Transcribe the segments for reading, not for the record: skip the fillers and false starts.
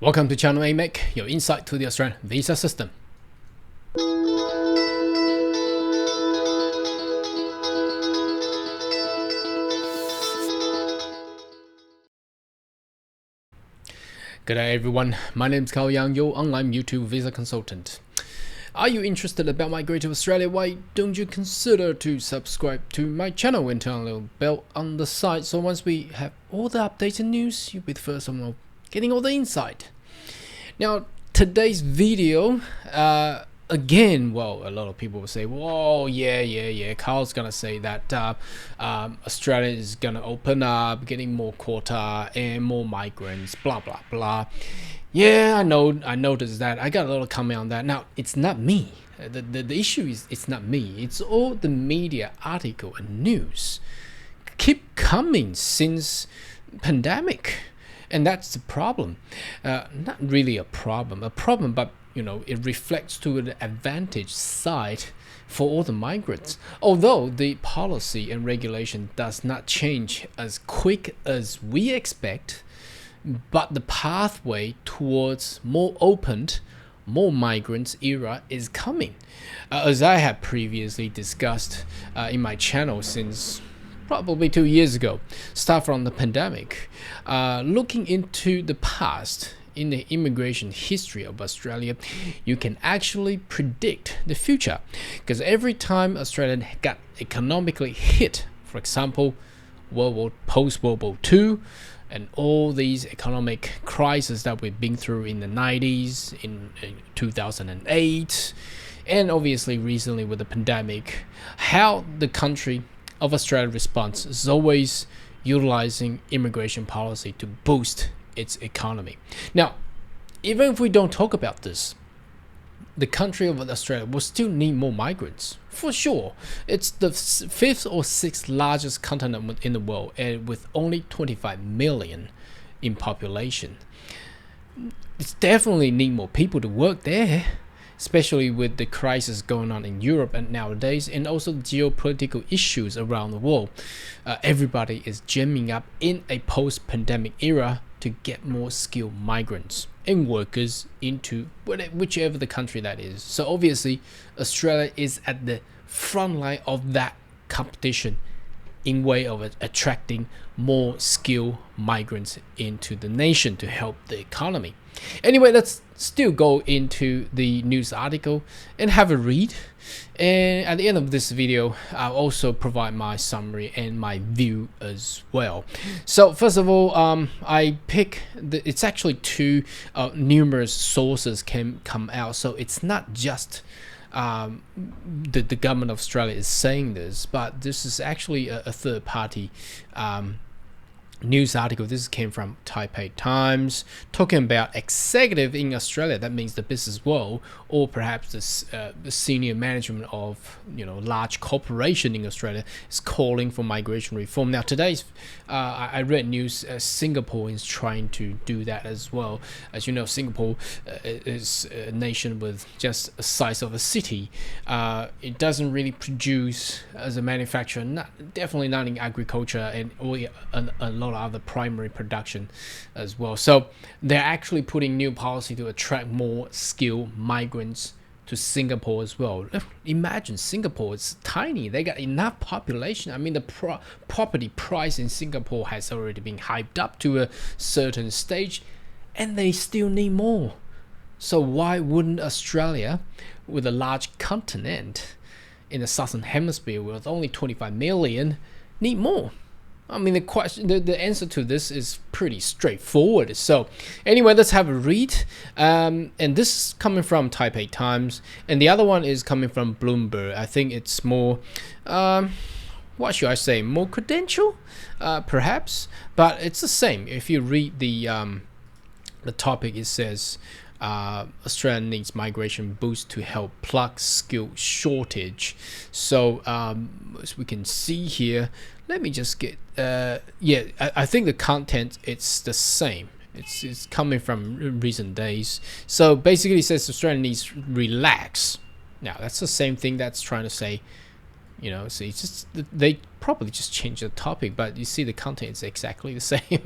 Welcome to Channel AMEC, your insight to the Australian visa system. Good day everyone, my name is Cao Yang, your online YouTube visa consultant. Are you interested about migrating to Australia? Why don't you consider to subscribe to my channel and turn on the little bell on the side, so once we have all the updates and news, you'll be the first one getting all the insight. Now, today's video, again, well, a lot of people will say, whoa, yeah, Carl's gonna say that Australia is gonna open up, getting more quota and more migrants, blah, blah, blah. Yeah, I noticed that. I got a lot of comment on that. Now, it's not me. The issue is it's not me. It's all the media article and news keep coming since pandemic. And that's the problem. Not really a problem, but it reflects to the advantage side for all the migrants. Although the policy and regulation does not change as quick as we expect, but the pathway towards more opened, more migrants era is coming. As I have previously discussed in my channel since probably 2 years ago, start from the pandemic, looking into the past in the immigration history of Australia, you can actually predict the future, because every time Australia got economically hit, for example, post-World War II, and all these economic crises that we've been through in the 90s, in 2008, and obviously recently with the pandemic, how the country of Australia response is always utilizing immigration policy to boost its economy. Now, even if we don't talk about this, the country of Australia will still need more migrants, for sure. It's the fifth or sixth largest continent in the world, and with only 25 million in population. It's definitely need more people to work there, especially with the crisis going on in Europe and nowadays, and also geopolitical issues around the world. Everybody is jamming up in a post-pandemic era to get more skilled migrants and workers into whichever the country that is. So obviously, Australia is at the front line of that competition in way of attracting more skilled migrants into the nation to help the economy. Anyway, let's still go into the news article and have a read. And at the end of this video, I'll also provide my summary and my view as well. So first of all, I pick it's actually two numerous sources can come out. So it's not just the government of Australia is saying this, but this is actually a third party news article. This came from Taipei Times, talking about executive in Australia. That means the business world, or perhaps the senior management of large corporation in Australia is calling for migration reform. Now today's I read news Singapore is trying to do that as well. As you know, Singapore is a nation with just a size of a city. It doesn't really produce as a manufacturer, definitely not in agriculture and a lot of other primary production as well. So they're actually putting new policy to attract more skilled migrants to Singapore as well. Imagine Singapore is tiny. They got enough population. I mean, the property price in Singapore has already been hyped up to a certain stage, and they still need more. So why wouldn't Australia, with a large continent in the southern hemisphere with only 25 million, need more? I mean, the answer to this is pretty straightforward. So anyway, let's have a read. And this is coming from Taipei Times, and the other one is coming from Bloomberg. I think it's more, what should I say, more credential, perhaps, but it's the same. If you read the topic, it says Australia needs migration boost to help plug skill shortage. So as we can see here, let me just get I think the content it's the same. It's coming from recent days. So basically it says Australia needs relax. Now that's the same thing that's trying to say So it's just they probably just changed the topic, but you see the content is exactly the same.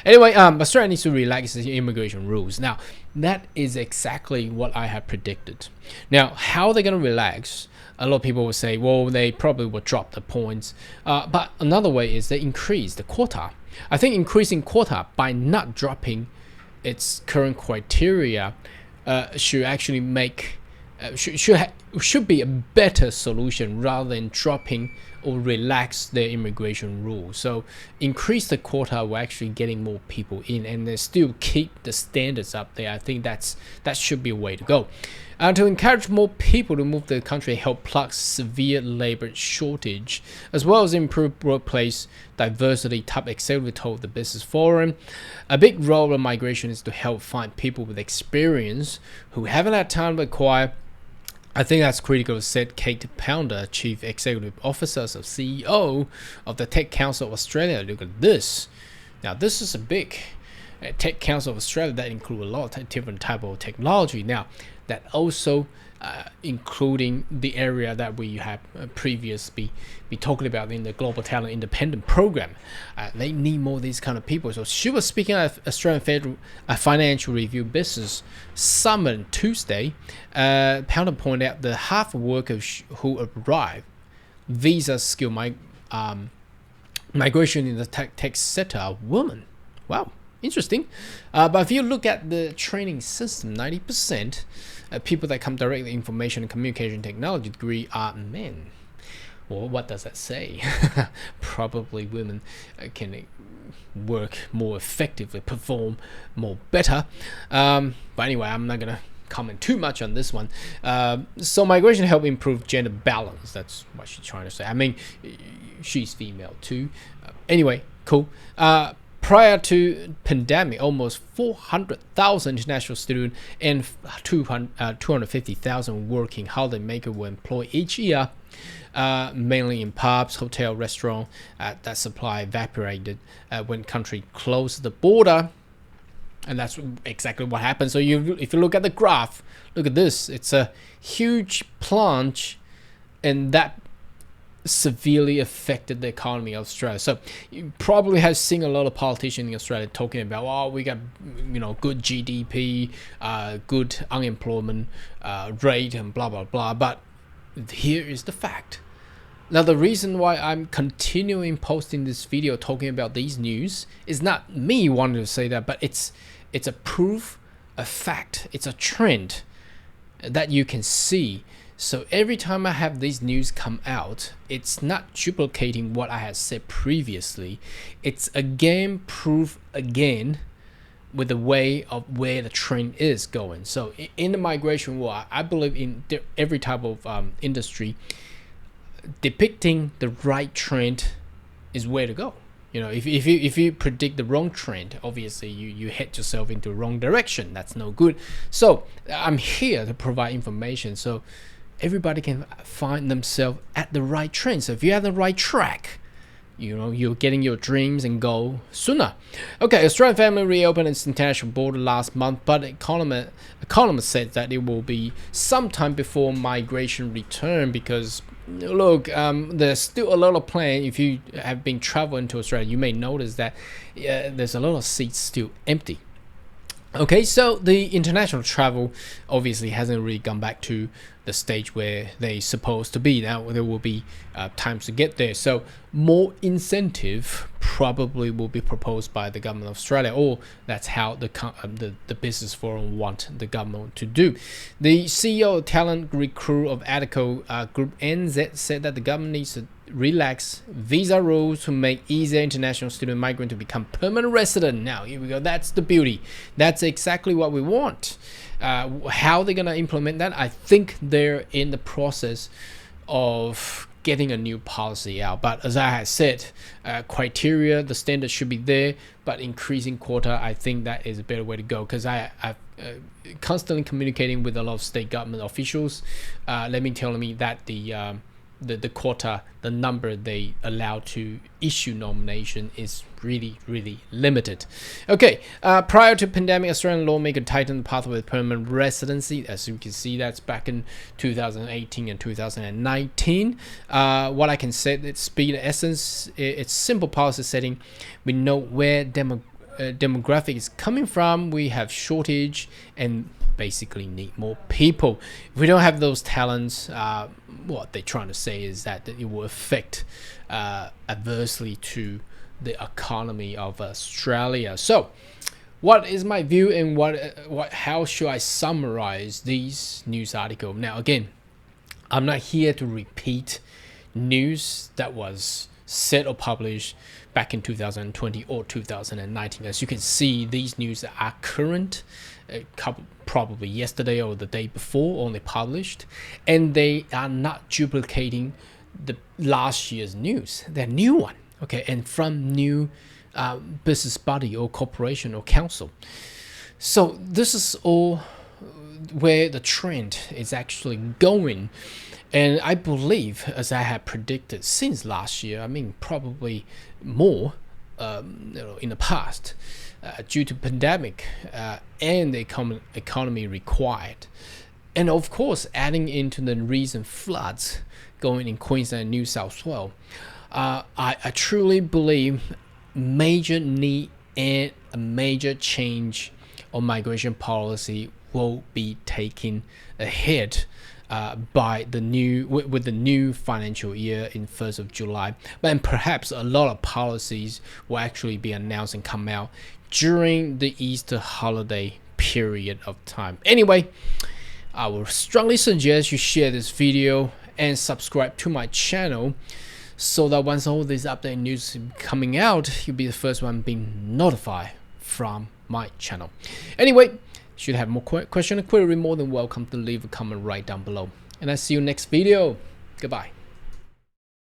Anyway, Australia needs to relax the immigration rules. Now, that is exactly what I have predicted. Now, how they're gonna relax? A lot of people will say, well, they probably will drop the points. But another way is they increase the quota. I think increasing quota by not dropping its current criteria should actually make should be a better solution rather than dropping or relax their immigration rules. So increase the quota while actually getting more people in, and then still keep the standards up there. I think that should be a way to go. To encourage more people to move to the country, help plug severe labor shortage, as well as improve workplace diversity, top executive told the Business Forum. A big role of migration is to help find people with experience who haven't had time to acquire. I think that's critical, said Kate Pounder, Chief Executive Officer of CEO of the Tech Council of Australia. Look at this. Now, this is a big Tech Council of Australia that includes a lot of different type of technology. Now, that also including the area that we have previously been talking about in the Global Talent Independent Program. They need more of these kind of people. So she was speaking at Australian Federal Financial Review Business Summit Tuesday. Pounder pointed out that half of workers who arrive visa skill migration in the tech sector are women. Wow. Interesting. But if you look at the training system, 90% people that come directly information and communication technology degree are men. Well, what does that say? Probably women can work more effectively, perform more better. But anyway, I'm not going to comment too much on this one. So migration help improve gender balance. That's what she's trying to say. I mean, she's female too. Anyway, cool. Prior to pandemic, almost 400,000 international students and 250,000 working holiday were employed each year, mainly in pubs, hotel, restaurant. That supply evaporated when country closed the border, and that's exactly what happened. So if you look at the graph, look at this. It's a huge plunge, and that severely affected the economy of Australia. So you probably have seen a lot of politicians in Australia talking about, oh, we got good GDP, good unemployment rate, and blah blah blah. But here is the fact. Now, the reason why I'm continuing posting this video talking about these news is not me wanting to say that, but it's a proof, a fact, it's a trend that you can see. So every time I have these news come out, it's not duplicating what I had said previously. It's again proof again with the way of where the trend is going. So in the migration war, I believe in every type of industry, depicting the right trend is where to go. If you predict the wrong trend, obviously you head yourself into the wrong direction. That's no good. So I'm here to provide information so everybody can find themselves at the right trend. So if you're at the right track, you're getting your dreams and goal sooner. Okay, Australian family reopened its international border last month, but economists said that it will be sometime before migration return because look, there's still a lot of plan. If you have been traveling to Australia, you may notice that there's a lot of seats still empty. Okay, so the international travel obviously hasn't really gone back to the stage where they're supposed to be. Now there will be times to get there. So more incentive probably will be proposed by the government of Australia, or that's how the Business Forum want the government to do. The CEO of Talent Recruit of ADCO Group NZ said that the government needs to relax visa rules to make easier international student migrant to become permanent resident. Now here we go. That's the beauty. That's exactly what we want. How they're gonna implement that, I think they're in the process of getting a new policy out. But as I had said, criteria, the standard should be there, but increasing quota, I think that is a better way to go, because I've constantly communicating with a lot of state government officials. Let me tell me that the the quota, the number they allow to issue nomination is really limited. Okay, prior to pandemic, Australian lawmaker tightened the pathway to permanent residency. As you can see, that's back in 2018 and 2019. What I can say, its speed, essence, it's simple policy setting. We know where demographic is coming from. We have shortage and basically need more people. If we don't have those talents, what they're trying to say is that it will affect adversely to the economy of Australia. So what is my view, and how should I summarize these news articles? Now again, I'm not here to repeat news that was said or published back in 2020 or 2019. As you can see, these news are current, probably yesterday or the day before only published, and they are not duplicating the last year's news. They're new one, okay, and from new business body or corporation or council. So this is all where the trend is actually going. And I believe, as I have predicted since last year, I mean probably more in the past, due to pandemic and the economy required, and of course adding into the recent floods going in Queensland and New South Wales, I truly believe major need and a major change on migration policy will be taken ahead by the new financial year in 1st of July, and perhaps a lot of policies will actually be announced and come out during the Easter holiday period of time. Anyway, I will strongly suggest you share this video and subscribe to my channel, so that once all these update news coming out, you'll be the first one being notified from my channel. Anyway, should have more question or query, more than welcome to leave a comment right down below. And I see you next video. Goodbye.